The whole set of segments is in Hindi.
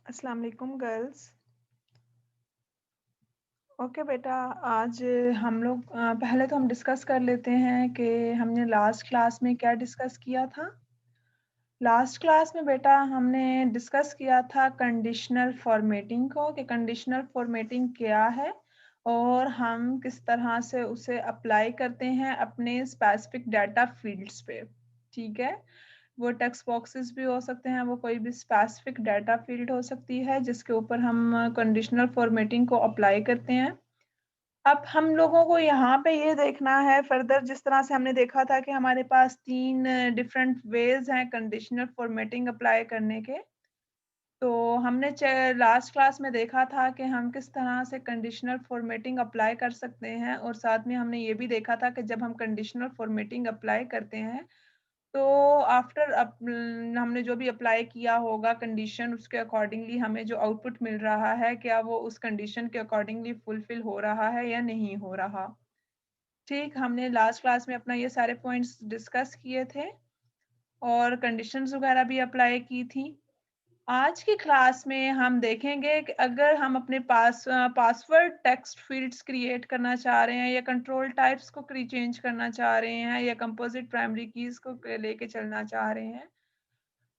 अस्सलाम वालेकुम गर्ल्स। ओके बेटा, आज हम लोग पहले तो हम डिस्कस कर लेते हैं कि हमने लास्ट क्लास में क्या डिस्कस किया था। लास्ट क्लास में बेटा हमने डिस्कस किया था कंडीशनल फॉर्मेटिंग को, कि कंडीशनल फॉर्मेटिंग क्या है और हम किस तरह से उसे अप्लाई करते हैं अपने स्पेसिफिक डाटा फील्ड्स पे। ठीक है, वो टेक्स्ट बॉक्सेस भी हो सकते हैं, वो कोई भी स्पेसिफिक डाटा फील्ड हो सकती है जिसके ऊपर हम कंडीशनल फॉर्मेटिंग को अप्लाई करते हैं। अब हम लोगों को यहाँ पे ये देखना है फर्दर, जिस तरह से हमने देखा था कि हमारे पास 3 डिफरेंट वेज हैं कंडीशनल फॉर्मेटिंग अप्लाई करने के। तो हमने लास्ट क्लास में देखा था कि हम किस तरह से कंडीशनल फॉर्मेटिंग अप्लाई कर सकते हैं, और साथ में हमने ये भी देखा था कि जब हम कंडीशनल फॉर्मेटिंग अप्लाई करते हैं तो आफ्टर हमने जो भी अप्लाई किया होगा कंडीशन, उसके अकॉर्डिंगली हमें जो आउटपुट मिल रहा है, क्या वो उस कंडीशन के अकॉर्डिंगली फुलफिल हो रहा है या नहीं हो रहा। ठीक, हमने लास्ट क्लास में अपना ये सारे पॉइंट्स डिस्कस किए थे और कंडीशंस वगैरह भी अप्लाई की थी। आज की क्लास में हम देखेंगे कि अगर हम अपने पासवर्ड टेक्स्ट फील्ड्स क्रिएट करना चाह रहे हैं या कंट्रोल टाइप्स को चेंज करना चाह रहे हैं या कंपोजिट प्राइमरी कीज को लेके चलना चाह रहे हैं,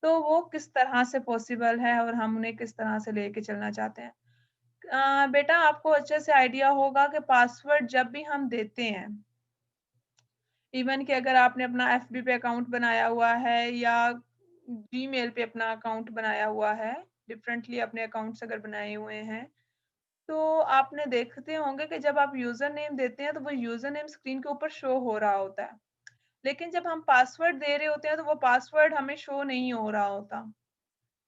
तो वो किस तरह से पॉसिबल है और हम उन्हें किस तरह से लेके चलना चाहते हैं। बेटा आपको अच्छे से आइडिया होगा कि पासवर्ड जब भी हम देते हैं, इवन कि अगर आपने अपना एफबी पे अकाउंट बनाया हुआ है या जीमेल पे अपना अकाउंट बनाया हुआ है, डिफरेंटली अपने अकाउंट्स अगर बनाए हुए हैं, तो आपने देखते होंगे कि जब आप यूजर नेम देते हैं तो वो यूजर नेम स्क्रीन के ऊपर शो हो रहा होता है, लेकिन जब हम पासवर्ड दे रहे होते हैं तो वो पासवर्ड हमें शो नहीं हो रहा होता।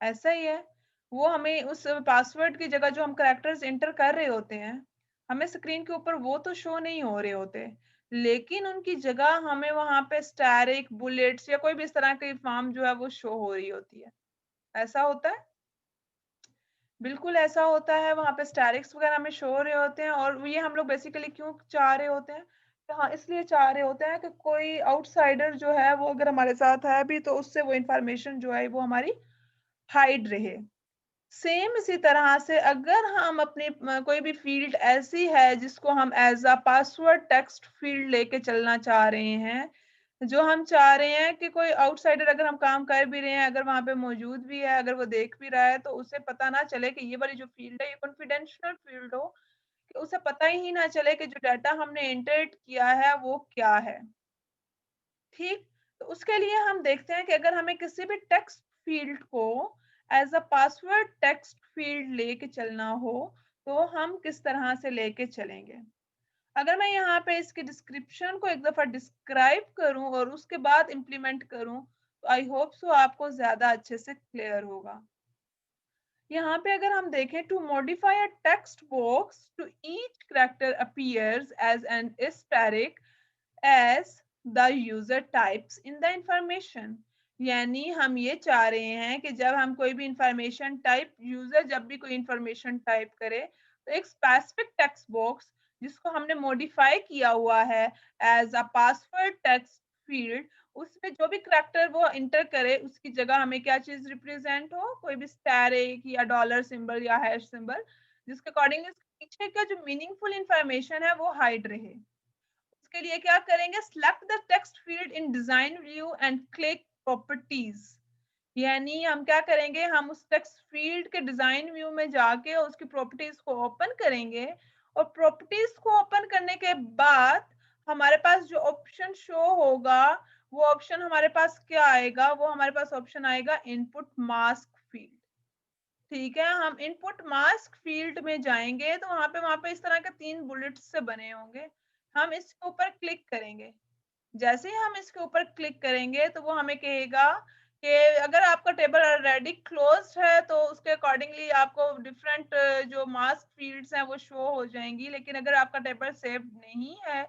ऐसा ही है, वो हमें उस पासवर्ड की जगह जो हम कैरेक्टर्स एंटर कर रहे होते हैं, हमें स्क्रीन के ऊपर वो तो शो नहीं हो रहे होते, लेकिन उनकी जगह हमें वहां पे स्टैरिक बुलेट्स या कोई भी इस तरह की फॉर्म जो है वो शो हो रही होती है। ऐसा होता है, बिल्कुल ऐसा होता है, वहां पे स्टैरिक्स वगैरह में शो हो रहे होते हैं। और ये हम लोग बेसिकली क्यों चाह रहे होते हैं, तो हाँ इसलिए चाह रहे होते हैं कि कोई आउटसाइडर जो है वो अगर हमारे साथ है भी तो उससे वो इंफॉर्मेशन जो है वो हमारी हाइड रहे। सेम इसी तरह से अगर हम अपनी कोई भी फील्ड ऐसी है जिसको हम as a password text field लेके चलना चाह रहे हैं, जो हम चाह रहे हैं कि कोई आउटसाइडर अगर हम काम कर भी रहे हैं, अगर वहां पे मौजूद भी है, अगर वो देख भी रहा है, तो उसे पता ना चले कि ये वाली जो फील्ड है ये कॉन्फिडेंशियल फील्ड हो, कि उसे पता ही ना चले कि जो डाटा हमने एंटर किया है वो क्या है। ठीक, तो उसके लिए हम देखते हैं कि अगर हमें किसी भी टेक्स्ट फील्ड को as a password text field लेके चलना हो, तो हम किस तरह से लेके चलेंगे। अगर मैं यहाँ पे इसके डिस्क्रिप्शन को एक दफा डिस्क्राइब करूं और उसके बाद इम्प्लीमेंट करूं, तो आई होप सो आपको ज्यादा अच्छे से क्लियर होगा। यहाँ पे अगर हम देखें, to modify a text box to each character appears as an static as the user types in the information। यानी हम ये चाह रहे हैं कि जब हम कोई भी इंफॉर्मेशन टाइप, यूजर जब भी कोई इंफॉर्मेशन टाइप करे, तो एक स्पेसिफिक टेक्स्ट बॉक्स जिसको हमने मॉडिफाई किया हुआ है as a password text field, उसमें जो भी करेक्टर वो इंटर करे उसकी जगह हमें क्या चीज रिप्रेजेंट हो, कोई भी स्टैरिक या डॉलर सिंबल या हैश सिंबल, जिसके अकॉर्डिंग पीछे का जो मीनिंगफुल इंफॉर्मेशन है वो हाइड रहे। उसके लिए क्या करेंगे, select the text field in design view and click properties. यानी हम क्या करेंगे, हम उस टेक्स्ट फील्ड के डिजाइन व्यू में जाके उसकी प्रॉपर्टीज को ओपन करेंगे, और प्रॉपर्टीज को ओपन करने के बाद हमारे पास जो ऑप्शन शो होगा, वो ऑप्शन हमारे पास क्या आएगा, वो हमारे पास ऑप्शन आएगा इनपुट मास्क फील्ड। ठीक है, हम इनपुट मास्क फील्ड में जाएंगे तो वहां पे इस तरह के 3 बुलेट्स से बने होंगे। हम इसके ऊपर क्लिक करेंगे, जैसे ही हम इसके ऊपर क्लिक करेंगे तो वो हमें कहेगा कि अगर आपका टेबल ऑलरेडी क्लोज्ड है तो उसके अकॉर्डिंगली आपको डिफरेंट जो मास्क फील्ड्स हैं वो शो हो जाएंगी, लेकिन अगर आपका टेबल सेव नहीं है,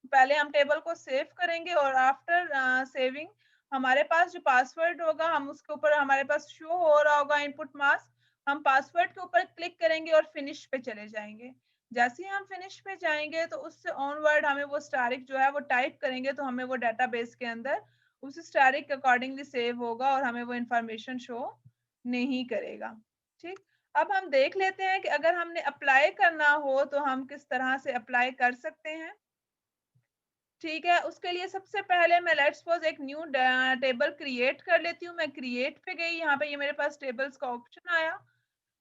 पहले हम टेबल को सेव करेंगे और आफ्टर सेविंग हमारे पास जो पासवर्ड होगा हम उसके ऊपर हमारे पास शो हो रहा होगा इनपुट मास्क। हम पासवर्ड के ऊपर क्लिक करेंगे और फिनिश पे चले जाएंगे। जैसे ही हम फिनिश पे जाएंगे तो उससे ऑनवर्ड हमें वो स्टैरिक जो है वो टाइप करेंगे, तो हमें वो डेटाबेस के अंदर उस स्टैरिक के अकॉर्डिंगली सेव होगा और हमें वो इंफॉर्मेशन शो नहीं करेगा। ठीक, अब हम देख लेते हैं कि अगर हमने अप्लाई करना हो तो हम किस तरह से अप्लाई कर सकते हैं। ठीक है, उसके लिए सबसे पहले मैं लेट्स सपोज एक न्यू टेबल क्रिएट कर लेती हूँ। मैं क्रिएट पे गई, यहाँ पे ये मेरे पास टेबल्स का ऑप्शन आया।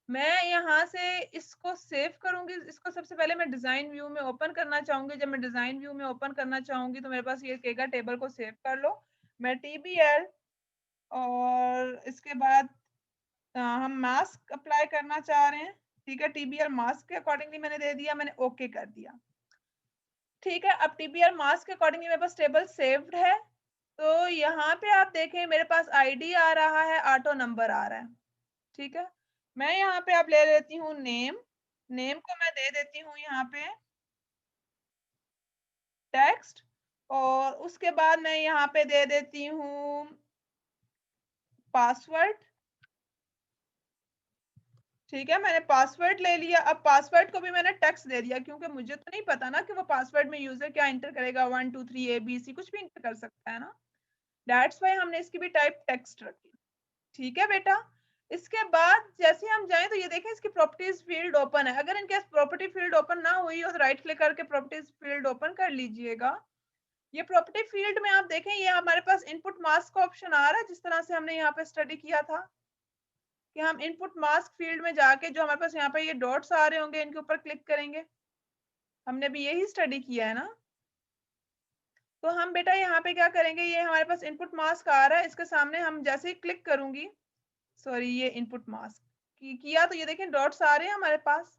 मैं यहाँ से इसको सेव करूंगी। इसको सबसे पहले मैं डिजाइन व्यू में ओपन करना चाहूंगी। जब मैं डिजाइन व्यू में ओपन करना चाहूंगी तो मेरे पास ये कहेगा टेबल को सेव कर लो। मैं TBL और इसके बाद हम मास्क अप्लाई करना चाह रहे हैं। ठीक है, TBL मास्क के अकॉर्डिंगली मैंने दे दिया, मैंने ओके कर दिया। ठीक है, अब TBL मास्क के अकॉर्डिंगली मेरे पास टेबल सेव्ड है। तो यहाँ पे आप देखें मेरे पास ID आ रहा है, ऑटो नंबर आ रहा है। ठीक है, मैं यहाँ पे अब ले लेती हूँ नेम। नेम को मैं दे देती हूँ यहाँ पे टेक्स्ट, और उसके बाद मैं यहाँ पे दे देती हूँ पासवर्ड। ठीक है, मैंने पासवर्ड ले लिया। अब पासवर्ड को भी मैंने टेक्स्ट दे दिया, क्योंकि मुझे तो नहीं पता ना कि वो पासवर्ड में यूजर क्या इंटर करेगा, 1 2 3 ABC कुछ भी इंटर कर सकता है ना। दैट्स वाई हमने इसकी भी टाइप टेक्स्ट रखी। ठीक है बेटा, इसके बाद जैसे हम जाएं तो ये देखें इसकी प्रॉपर्टीज फील्ड ओपन है। अगर इनके प्रॉपर्टी फील्ड ओपन ना हुई हो तो राइट क्लिक करके प्रॉपर्टीज फील्ड ओपन कर लीजिएगा। ये प्रॉपर्टी फील्ड में आप देखें ये हमारे पास इनपुट मास्क का ऑप्शन आ रहा है, जिस तरह से हमने यहाँ पे स्टडी किया था कि हम इनपुट मास्क फील्ड में जाके जो हमारे पास यहाँ पे ये डॉट्स आ रहे होंगे इनके ऊपर क्लिक करेंगे। हमने भी यही स्टडी किया है ना। तो हम बेटा यहाँ पे क्या करेंगे, ये हमारे पास इनपुट मास्क आ रहा है, इसके सामने हम जैसे ही क्लिक करूंगी, सॉरी ये इनपुट मास्क किया तो ये देखें डॉट्स आ रहे हैं हमारे पास।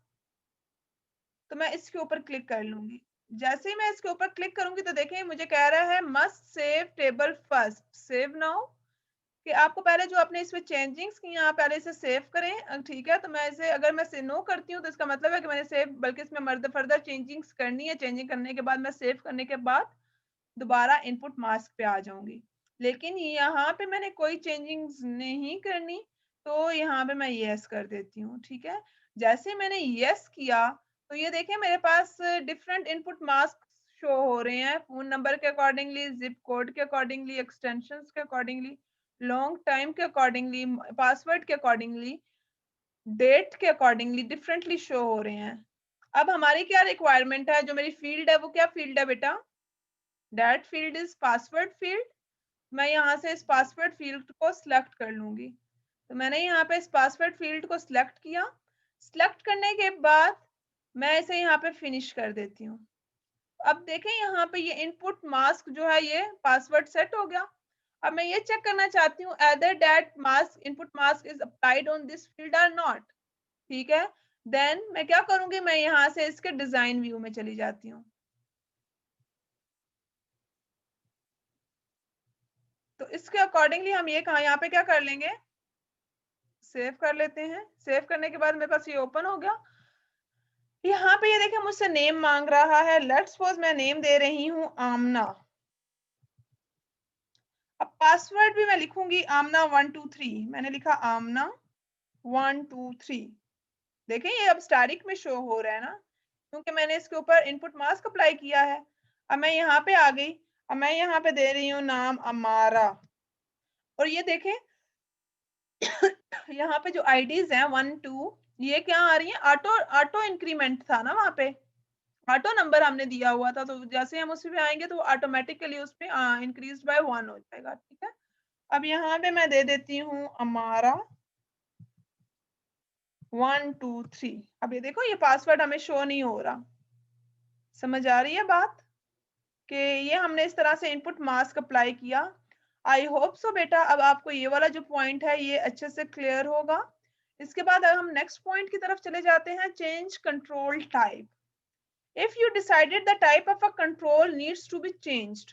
तो मैं इसके ऊपर क्लिक कर लूंगी। जैसे ही मैं इसके ऊपर क्लिक करूंगी तो देखें मुझे कह रहा है must save table first, save now, कि आपको पहले जो आपने इसमें चेंजिंग्स की आप पहले इसे सेव करें। ठीक है, तो मैं इसे अगर मैं से नो करती हूँ तो इसका मतलब है कि मैंने सेव, बल्कि इसमें मर्द फर्दर चेंजिंग्स करनी है। चेंजिंग करने के बाद मैं सेव करने के बाद दोबारा इनपुट मास्क पे आ जाऊंगी। लेकिन यहाँ पे मैंने कोई चेंजिंग्स नहीं करनी, तो यहाँ पे मैं यस कर देती हूँ। ठीक है, जैसे मैंने यस किया तो ये देखें मेरे पास डिफरेंट इनपुट मास्क शो हो रहे हैं, फोन नंबर के अकॉर्डिंगली, जिप कोड के अकॉर्डिंगली, एक्सटेंशंस के अकॉर्डिंगली, लॉन्ग टाइम के अकॉर्डिंगली, पासवर्ड के अकॉर्डिंगली, डेट के अकॉर्डिंगली डिफरेंटली शो हो रहे हैं। अब हमारी क्या रिक्वायरमेंट है, जो मेरी फील्ड है वो क्या फील्ड है बेटा, that field is password field. मैं यहाँ से इस पासवर्ड फील्ड को सिलेक्ट कर लूंगी। तो मैंने यहाँ पे इस पासवर्ड फील्ड को सिलेक्ट किया। सिलेक्ट करने के बाद मैं इसे यहाँ पे फिनिश कर देती हूँ। अब देखें यहाँ पे ये इनपुट मास्क जो है ये पासवर्ड सेट हो गया। अब मैं ये चेक करना चाहती हूँ either that mask input mask is applied on this field or not। ठीक है, देन मैं क्या करूंगी, मैं यहाँ से इसके डिजाइन व्यू में चली जाती हूँ। तो इसके अकॉर्डिंगली हम ये कहा यहाँ पे क्या कर लेंगे, सेव कर लेते हैं। सेव करने के बाद मेरे पास ये ओपन हो गया। यहाँ पे ये देखिए मुझसे नेम मांग रहा है। लेट्स सपोज मैं नेम दे रही हूँ आमना। अब पासवर्ड भी मैं लिखूंगी आमना 1 2 3। मैंने लिखा आमना 1 2 3। देखें ये अब स्टैटिक में शो हो रहा है ना, क्योंकि मैंने इसके ऊपर इनपुट मास्क अप्लाई किया है। अब मैं यहाँ पे आ गई। अब मैं यहाँ पे दे रही हूँ नाम अमारा, और ये देखें यहाँ पे जो आईडीज हैं 1 2 ये क्या आ रही है, ऑटो ऑटो इंक्रीमेंट था ना वहां पे, ऑटो नंबर हमने दिया हुआ था। तो जैसे हम उस पे आएंगे तो ऑटोमेटिकली उस पे इंक्रीज बाय 1 हो जाएगा। ठीक है, अब यहाँ पे मैं दे देती हूँ अमारा 1 2 3। अब ये देखो ये पासवर्ड हमें शो नहीं हो रहा। समझ आ रही है बात, कि ये हमने इस तरह से इनपुट मास्क अप्लाई किया। आई होप सो बेटा अब आपको ये वाला जो पॉइंट है ये अच्छे से क्लियर होगा। इसके बाद अब हम नेक्स्ट पॉइंट की तरफ चले जाते हैं, change control type. If you decided the type of a control needs to be changed,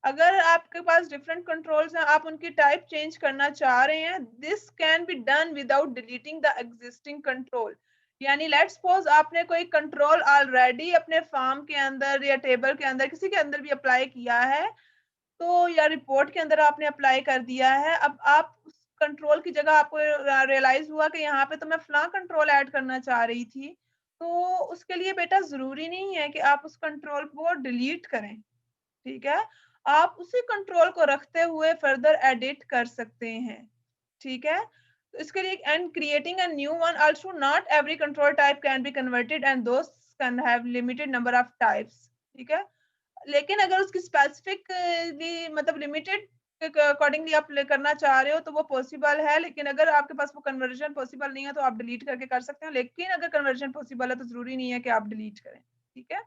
अगर आपके पास डिफरेंट कंट्रोल्स हैं, आप उनकी टाइप चेंज करना चाह रहे हैं, this can be done without deleting the existing control. यानी लेट्स सपोज आपने कोई कंट्रोल ऑलरेडी अपने फॉर्म के अंदर या टेबल के अंदर किसी के अंदर भी अप्लाई किया है, तो या रिपोर्ट के अंदर आपने अप्लाई कर दिया है। अब आप उस कंट्रोल की जगह आपको रियलाइज हुआ कि यहाँ पे तो मैं फला कंट्रोल ऐड करना चाह रही थी, तो उसके लिए बेटा जरूरी नहीं है कि आप उस कंट्रोल को डिलीट करें। ठीक है, आप उसी कंट्रोल को रखते हुए फर्दर एडिट कर सकते हैं। ठीक है, तो इसके लिए and creating a new one also, not every control type can be converted and those can have limited number of types, ठीक है। लेकिन अगर उसकी स्पेसिफिकली मतलब लिमिटेड अकॉर्डिंगली आप करना चाह रहे हो तो वो पॉसिबल है, लेकिन अगर आपके पास वो कन्वर्जन पॉसिबल नहीं है तो आप डिलीट करके कर सकते हो, लेकिन अगर कन्वर्जन पॉसिबल है तो जरूरी नहीं है कि आप डिलीट करें, ठीक है।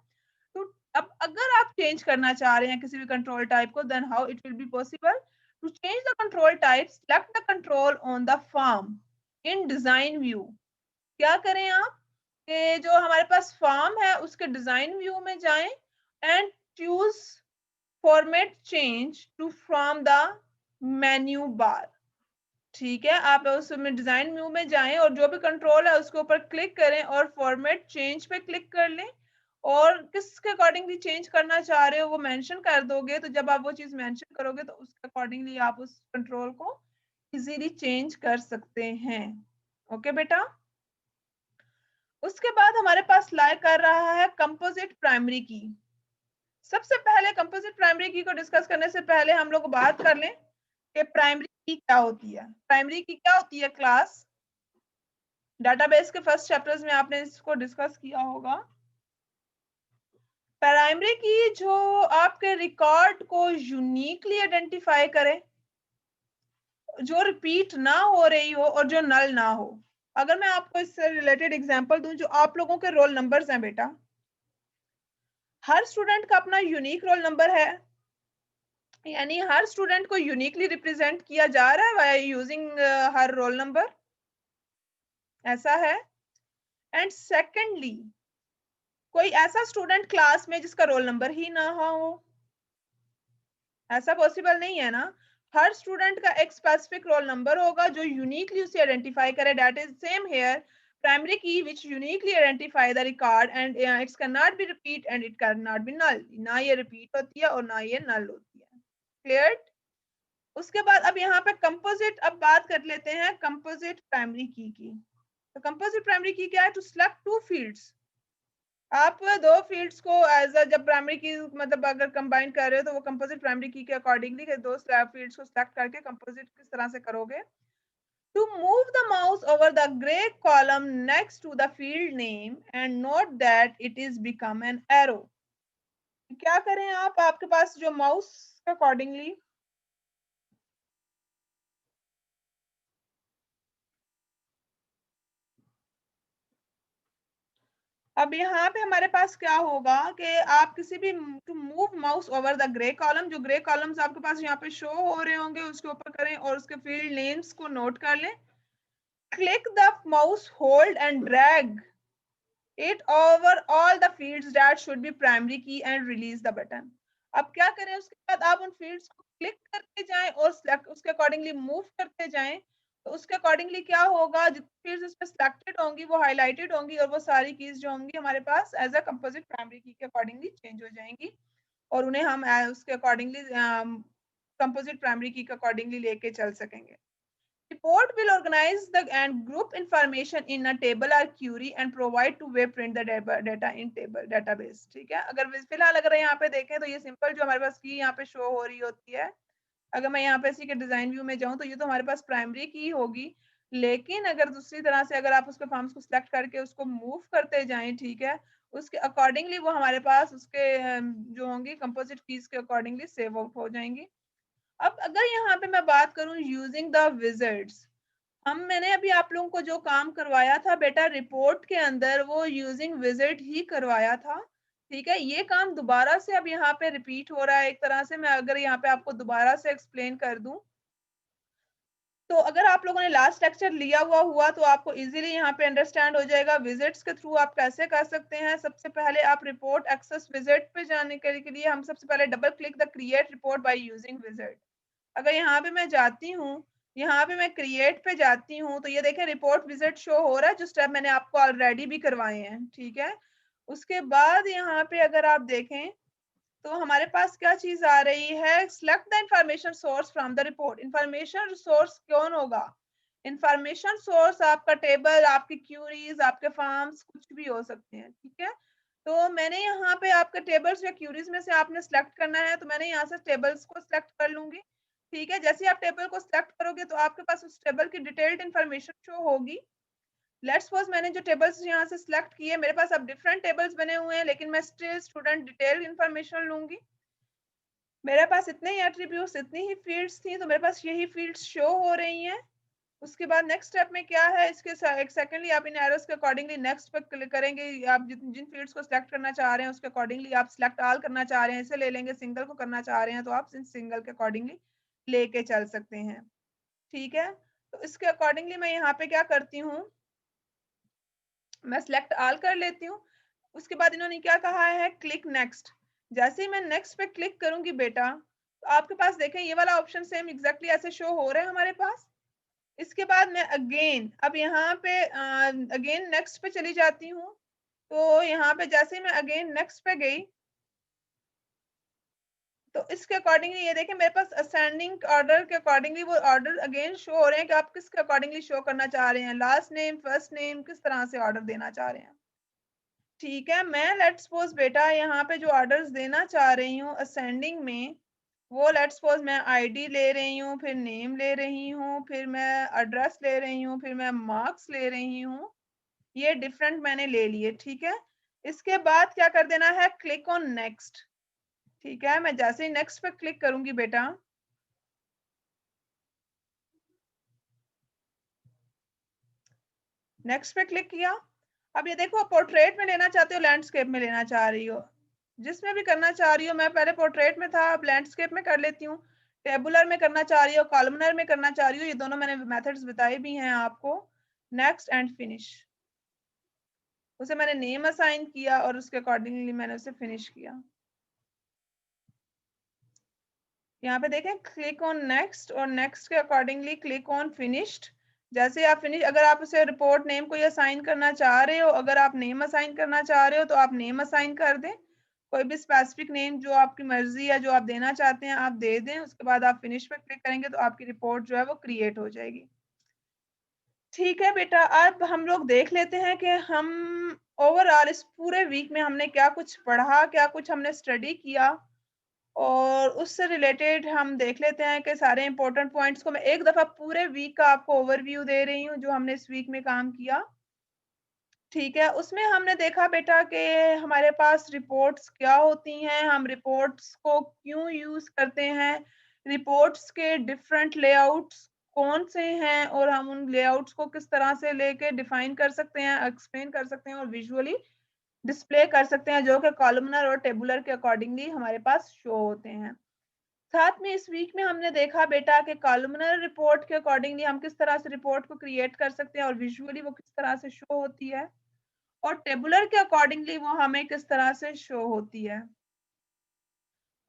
तो अब अगर आप चेंज करना चाह रहे हैं किसी भी कंट्रोल टाइप को, then how it will be possible to change the control type, select the control on the form in design view. क्या करें आप कि जो हमारे पास फॉर्म है उसके डिजाइन व्यू में जाएं and choose format change to from the menu bar, ठीक है। आप उसमें डिजाइन व्यू में जाएं और जो भी कंट्रोल है उसके ऊपर क्लिक करें और फॉर्मेट चेंज पे क्लिक कर लें और किसके अकॉर्डिंगली चेंज करना चाह रहे हो वो मेंशन कर दोगे। तो जब आप वो चीज मेंशन करोगे तो उसके अकॉर्डिंगली आप उस कंट्रोल को इजीली चेंज कर सकते हैं। ओके बेटा। उसके बाद हमारे पास लाई कर रहा है कंपोजिट प्राइमरी की। सबसे पहले कंपोजिट प्राइमरी की को डिस्कस करने से पहले हम लोग बात कर लें कि प्राइमरी की क्या होती है। प्राइमरी की क्या होती है क्लास, डेटाबेस के फर्स्ट चैप्टर्स में आपने इसको डिस्कस किया होगा। प्राइमरी की जो आपके रिकॉर्ड को यूनिकली आइडेंटिफाई करे, जो रिपीट ना हो रही हो और जो नल ना हो। अगर मैं आपको इससे रिलेटेड एग्जांपल दूं, जो आप लोगों के रोल नंबर्स हैं बेटा, हर स्टूडेंट का अपना यूनिक रोल नंबर है, यानी हर स्टूडेंट को यूनिकली रिप्रेजेंट किया जा रहा है by using her roll number, ऐसा है। एंड सेकेंडली, कोई ऐसा स्टूडेंट क्लास में जिसका रोल नंबर ही ना हो, ऐसा पॉसिबल नहीं है ना। हर स्टूडेंट का एक स्पेसिफिक रोल नंबर होगा जो यूनिकली उसे आइडेंटिफाई करे। That is same here, primary key which uniquely identify the record and it's can not be repeat and it can not be null. ना ये रिपीट होती है और ना ये नल होती है। क्लियर। उसके बाद अब यहाँ पे कंपोजिट, अब बात कर लेते हैं कंपोजिट प्राइमरी की। तो कंपोजिट प्राइमरी की क्या है, टू सिलेक्ट टू फील्ड्स। आप दो फील्ड्स को एज अ जब प्राइमरी की मतलब अगर कंबाइन कर रहे हो तो वो कंपोजिट प्राइमरी की के अकॉर्डिंगली दो फील्ड्स को सिलेक्ट करके कंपोजिट किस तरह से करोगे, to move the mouse over the grey column next to the field name and note that it is become an arrow. क्या करें आप, आपके पास जो माउस के अकॉर्डिंगली, अब यहाँ पे हमारे पास क्या होगा कि आप किसी भी to move mouse over the grey column, जो ग्रे कॉलम्स आपके पास यहाँ पे शो हो रहे होंगे उसके ऊपर करें और उसके फील्ड नेम्स को नोट कर लें। Click the mouse hold and drag it over all the fields that should be primary की एंड रिलीज द बटन। अब क्या करें, उसके बाद आप उन फील्ड्स को क्लिक करते जाएं और उसके अकॉर्डिंगली मूव करते जाएं। तो उसके अकॉर्डिंगली क्या होगा, जितनी फील्ड्स उस पर सिलेक्टेड होंगी वो हाईलाइटेड होंगी और वो सारी कीज जो होंगी हमारे पास एज अ कंपोजिट प्राइमरी की के अकॉर्डिंगली चेंज हो जाएंगी और उन्हें हम उसके अकॉर्डिंगली कंपोजिट प्राइमरी की के अकॉर्डिंगली लेके चल सकेंगे। Report will organize the and group information in a table or query and provide to web print the data in table database। ठीक है। अगर फिलहाल अगर यहाँ पे देखें तो ये सिंपल जो हमारे पास की यहाँ पे शो हो रही होती है, अगर मैं यहाँ पे इसी के डिजाइन व्यू में जाऊँ तो ये तो हमारे पास प्राइमरी की होगी, लेकिन अगर दूसरी तरह से अगर आप उसके फॉर्म्स को सिलेक्ट करके उसको मूव करते जाएं, ठीक है, उसके अकॉर्डिंगली वो हमारे पास उसके जो होंगी कंपोजिट कीज के अकॉर्डिंगली सेव आउट हो जाएंगी। अब अगर यहाँ पे मैं बात करूँ यूजिंग द विजर्ड्स, मैंने अभी आप लोगों को जो काम करवाया था बेटा रिपोर्ट के अंदर वो यूजिंग विजिट ही करवाया था, ठीक है। ये काम दोबारा से अब यहाँ पे रिपीट हो रहा है एक तरह से। मैं अगर यहाँ पे आपको दोबारा से एक्सप्लेन कर दूं, तो अगर आप लोगों ने लास्ट लेक्चर लिया हुआ तो आपको इजीली यहाँ पे अंडरस्टैंड हो जाएगा विजिट्स के थ्रू आप कैसे कर सकते हैं। सबसे पहले आप रिपोर्ट एक्सेस विजिट पे जाने के लिए हम सबसे पहले double click the create report by using visit. अगर यहाँ पे मैं जाती हूँ, यहाँ पे मैं क्रिएट पे जाती हूँ तो ये देखें रिपोर्ट विजिट शो हो रहा है, जो स्टेप मैंने आपको ऑलरेडी भी करवाए हैं, ठीक है। उसके बाद यहाँ पे अगर आप देखें तो हमारे पास क्या चीज आ रही है, select the information source from the report. Information source कौन होगा, इंफॉर्मेशन सोर्स आपका टेबल, आपकी क्यूरीज, आपके फॉर्म्स कुछ भी हो सकते हैं, ठीक है। तो मैंने यहाँ पे आपके टेबल्स या क्यूरीज में से आपने सिलेक्ट करना है, तो मैंने यहाँ से टेबल्स को सिलेक्ट कर लूंगी। ठीक है, जैसे ही आप टेबल को सिलेक्ट करोगे तो आपके पास उस टेबल की डिटेल्ड इंफॉर्मेशन शो होगी। लेट्स सपोज मैंने जो टेबल्स यहाँ से सिलेक्ट किए, मेरे पास अब डिफरेंट टेबल्स बने हुए हैं, लेकिन मैं स्टिल स्टूडेंट डिटेल्ड इंफॉर्मेशन लूंगी। मेरे पास इतने ही एट्रीब्यूट्स, इतनी ही फील्ड्स थी, तो मेरे पास यही फील्ड्स शो हो रही हैं। उसके बाद नेक्स्ट स्टेप में क्या है, इसके एक सेकेंडली आप इन एरोस के अकॉर्डिंगली नेक्स्ट पर क्लिक करेंगे। आप जिन फील्ड्स को सिलेक्ट करना चाह रहे हैं उसके अकॉर्डिंगली आप सिलेक्ट ऑल करना चाह रहे हैं, इसे ले लेंगे। सिंगल को करना चाह रहे हैं तो आप सिंगल के अकॉर्डिंगली लेके चल सकते हैं। ठीक है, तो इसके अकॉर्डिंगली मैं यहाँ पे क्या करती हूँ, मैं सिलेक्ट ऑल कर लेती हूँ। उसके बाद इन्होंने क्या कहा है, क्लिक नेक्स्ट। जैसे ही मैं नेक्स्ट पे क्लिक करूंगी बेटा, तो आपके पास देखें ये वाला ऑप्शन सेम एग्जैक्टली ऐसे शो हो रहा है हमारे पास। इसके बाद मैं अगेन अब यहाँ पे अगेन नेक्स्ट पे चली जाती हूँ। तो यहाँ पे जैसे ही मैं अगेन नेक्स्ट पे गई, तो इसके अकॉर्डिंगली ये देखें मेरे पास असेंडिंग ऑर्डर के अकॉर्डिंगली वो ऑर्डर अगेन शो हो रहे हैं कि आप किसके अकॉर्डिंगली शो करना चाह रहे हैं, लास्ट नेम, फर्स्ट नेम, किस तरह से ऑर्डर देना चाह रहे हैं। ठीक है, मैं लेट्स सपोज बेटा यहाँ पे जो ऑर्डर्स देना चाह रही हूँ असेंडिंग में, वो लेट्स सपोज मैं आईडी ले रही हूँ, फिर नेम ले रही हूँ, फिर मैं एड्रेस ले रही हूँ, फिर मैं मार्क्स ले रही हूँ। ये डिफरेंट मैंने ले लिए। ठीक है, इसके बाद क्या कर देना है, क्लिक ऑन नेक्स्ट। ठीक है, मैं जैसे ही नेक्स्ट पे क्लिक करूंगी बेटा, नेक्स्ट पे क्लिक किया। अब ये देखो पोर्ट्रेट में लेना चाहते हो, लैंडस्केप में लेना चाह रही हो, जिसमें भी करना चाह रही हो। मैं पहले पोर्ट्रेट में था, अब लैंडस्केप में कर लेती हूँ। टेबुलर में करना चाह रही हो, कॉलमनर में करना चाह रही हो, ये दोनों मैंने मेथड्स बताए भी हैं आपको। नेक्स्ट एंड फिनिश, उसे मैंने नेम असाइन किया और उसके अकॉर्डिंगली मैंने उसे फिनिश किया। यहाँ पे देखें क्लिक ऑन नेक्स्ट, और नेक्स्ट के अकॉर्डिंगली क्लिक ऑन फिनिश्ड। जैसे आप फिनिश, अगर आप उसे रिपोर्ट नेम को असाइन करना चाह रहे हो, अगर आप नेम असाइन करना चाह रहे हो तो आप नेम असाइन कर दें, कोई भी स्पेसिफिक नेम जो आपकी मर्जी या जो आप देना चाहते हैं आप दे दें। उसके बाद आप फिनिश पे क्लिक करेंगे तो आपकी रिपोर्ट जो है वो क्रिएट हो जाएगी। ठीक है बेटा, अब हम लोग देख लेते हैं कि हम ओवरऑल इस पूरे वीक में हमने क्या कुछ पढ़ा, क्या कुछ हमने स्टडी किया, और उससे रिलेटेड हम देख लेते हैं कि सारे इंपॉर्टेंट पॉइंट्स को मैं एक दफा पूरे वीक का आपको ओवरव्यू दे रही हूँ जो हमने इस वीक में काम किया। ठीक है, उसमें हमने देखा बेटा कि हमारे पास रिपोर्ट्स क्या होती हैं, हम रिपोर्ट्स को क्यों यूज करते हैं, रिपोर्ट्स के डिफरेंट लेआउट्स कौन से हैं, और हम उन लेआउट्स को किस तरह से लेके डिफाइन कर सकते हैं, एक्सप्लेन कर सकते हैं और विजुअली डिस्प्ले कर सकते हैं, जो कि कॉलमनर और टेबुलर के अकॉर्डिंगली हमारे पास शो होते हैं। साथ में इस वीक में हमने देखा बेटा कि कॉलमनर रिपोर्ट के अकॉर्डिंगली हम किस तरह से रिपोर्ट को क्रिएट कर सकते हैं और विजुअली वो किस तरह से शो होती है, और टेबुलर के अकॉर्डिंगली वो हमें किस तरह से शो होती है।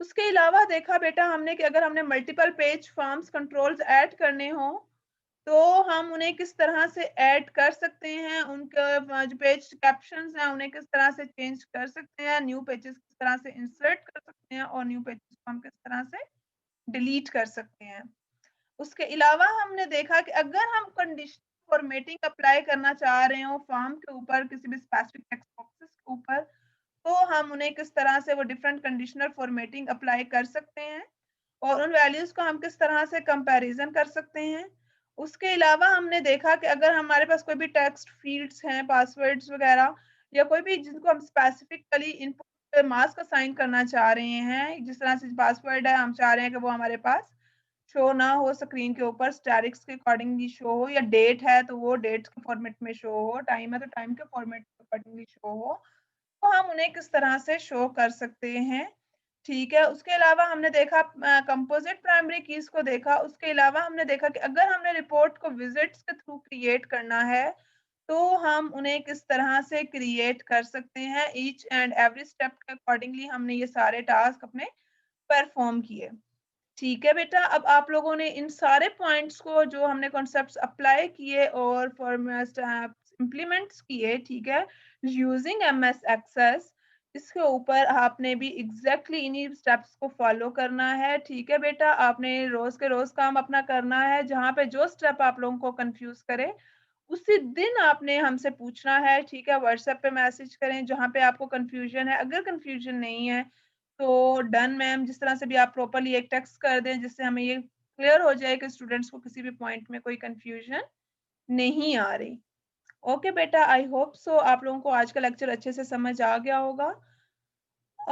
उसके अलावा देखा बेटा हमने कि अगर हमने multiple page forms controls add करने हो तो हम उन्हें किस तरह से ऐड कर सकते हैं, उनके जो पेज कैप्शंस हैं उन्हें किस तरह से चेंज कर सकते हैं, न्यू पेजेस किस तरह से इंसर्ट कर सकते हैं, और न्यू पेजेस को हम किस तरह से डिलीट कर सकते हैं। उसके अलावा हमने देखा कि अगर हम कंडीशन फॉर्मेटिंग अप्लाई करना चाह रहे हो फॉर्म के ऊपर, किसी भी स्पेसिफिक टेक्स्ट बॉक्सेस के ऊपर, तो हम उन्हें किस तरह से वो डिफरेंट कंडीशनल फॉर्मेटिंग अप्लाई कर सकते हैं, और उन वैल्यूज को हम किस तरह से कंपैरिजन कर सकते हैं। उसके अलावा हमने देखा कि अगर हमारे पास कोई भी टेक्स्ट फील्ड्स हैं, पासवर्ड्स वगैरह, या कोई भी जिनको हम स्पेसिफिकली इनपुट मास्क असाइन करना चाह रहे हैं, जिस तरह से पासवर्ड है हम चाह रहे हैं कि वो हमारे पास शो ना हो स्क्रीन के ऊपर, स्टैटिक्स के अकॉर्डिंगली शो हो, या डेट है तो वो डेट के फॉर्मेट में शो हो, टाइम है तो टाइम के फॉर्मेट के अकॉर्डिंगली शो हो, तो हम उन्हें किस तरह से शो कर सकते हैं। ठीक है, उसके अलावा हमने देखा कंपोजिट प्राइमरी कीज को देखा। उसके अलावा हमने देखा कि अगर हमने रिपोर्ट को विजिट्स के थ्रू क्रिएट करना है तो हम उन्हें किस तरह से क्रिएट कर सकते हैं। ईच एंड एवरी स्टेप के अकॉर्डिंगली हमने ये सारे टास्क अपने परफॉर्म किए। ठीक है बेटा, अब आप लोगों ने इन सारे पॉइंट्स को जो हमने कॉन्सेप्ट्स अप्लाई किए और इम्प्लीमेंट्स किए, ठीक है, यूजिंग एमएस एक्सेस, इसके ऊपर आपने भी एग्जैक्टली इन्हीं स्टेप्स को फॉलो करना है। ठीक है बेटा, आपने रोज के रोज काम अपना करना है, जहाँ पे जो स्टेप आप लोगों को कंफ्यूज करे उसी दिन आपने हमसे पूछना है। ठीक है, व्हाट्सएप पे मैसेज करें जहाँ पे आपको कंफ्यूजन है। अगर कंफ्यूजन नहीं है तो डन मैम, जिस तरह से भी आप प्रॉपरली एक टेक्स्ट कर दें जिससे हमें ये क्लियर हो जाए कि स्टूडेंट्स को किसी भी पॉइंट में कोई कंफ्यूजन नहीं आ रही। ओके बेटा, आई होप सो आप लोगों को आज का लेक्चर अच्छे से समझ आ गया होगा।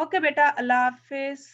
ओके बेटा, अल्लाह हाफिज।